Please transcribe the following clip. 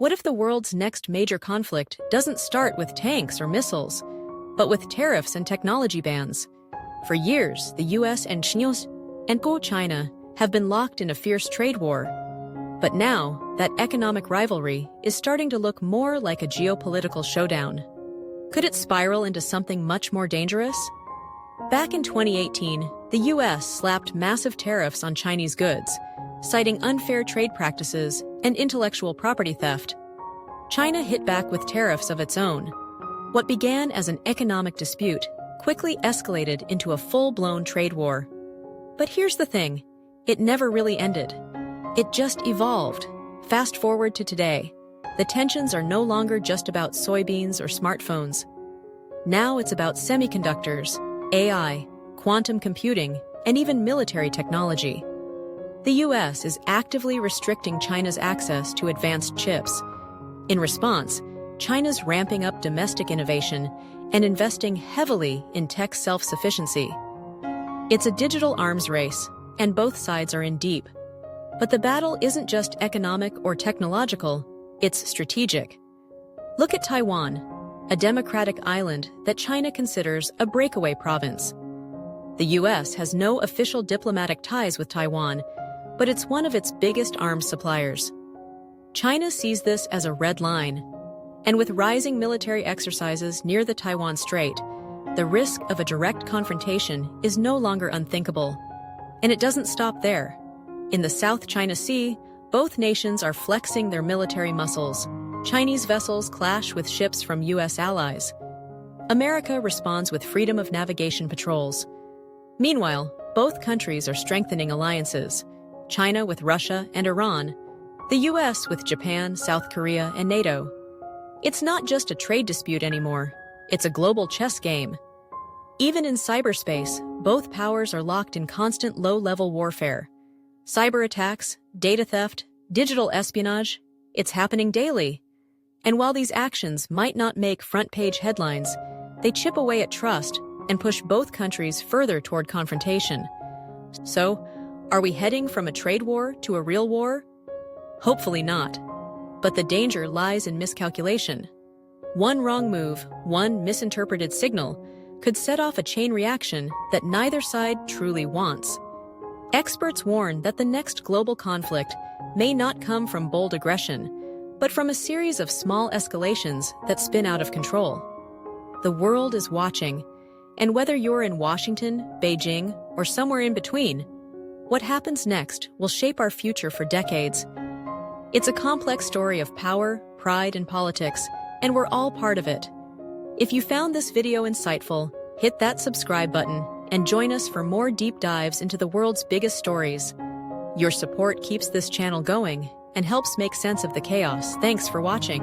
What if the world's next major conflict doesn't start with tanks or missiles, but with tariffs and technology bans? For years, the US and China have been locked in a fierce trade war. But now, that economic rivalry is starting to look more like a geopolitical showdown. Could it spiral into something much more dangerous? Back in 2018, the US slapped massive tariffs on Chinese goods, citing unfair trade practices and intellectual property theft. China hit back with tariffs of its own. What began as an economic dispute quickly escalated into a full-blown trade war. But here's the thing, it never really ended. It just evolved. Fast forward to today, the tensions are no longer just about soybeans or smartphones. Now it's about semiconductors, AI, quantum computing, and even military technology. The US is actively restricting China's access to advanced chips. In response, China's ramping up domestic innovation and investing heavily in tech self-sufficiency. It's a digital arms race, and both sides are in deep. But the battle isn't just economic or technological, it's strategic. Look at Taiwan, a democratic island that China considers a breakaway province. The US has no official diplomatic ties with Taiwan, but it's one of its biggest arms suppliers. China sees this as a red line, and with rising military exercises near the Taiwan Strait, the risk of a direct confrontation is no longer unthinkable. And it doesn't stop there. In the South China Sea, both nations are flexing their military muscles. Chinese vessels clash with ships from US allies. America responds with freedom of navigation patrols. Meanwhile, both countries are strengthening alliances. China with Russia and Iran, the US with Japan, South Korea, and NATO. It's not just a trade dispute anymore, it's a global chess game. Even in cyberspace, both powers are locked in constant low-level warfare. Cyber attacks, data theft, digital espionage, it's happening daily. And while these actions might not make front-page headlines, they chip away at trust and push both countries further toward confrontation. So, are we heading from a trade war to a real war? Hopefully not. But the danger lies in miscalculation. One wrong move, one misinterpreted signal, could set off a chain reaction that neither side truly wants. Experts warn that the next global conflict may not come from bold aggression, but from a series of small escalations that spin out of control. The world is watching, and whether you're in Washington, Beijing, or somewhere in between, what happens next will shape our future for decades. It's a complex story of power, pride, and politics, and we're all part of it. If you found this video insightful, hit that subscribe button and join us for more deep dives into the world's biggest stories. Your support keeps this channel going and helps make sense of the chaos. Thanks for watching.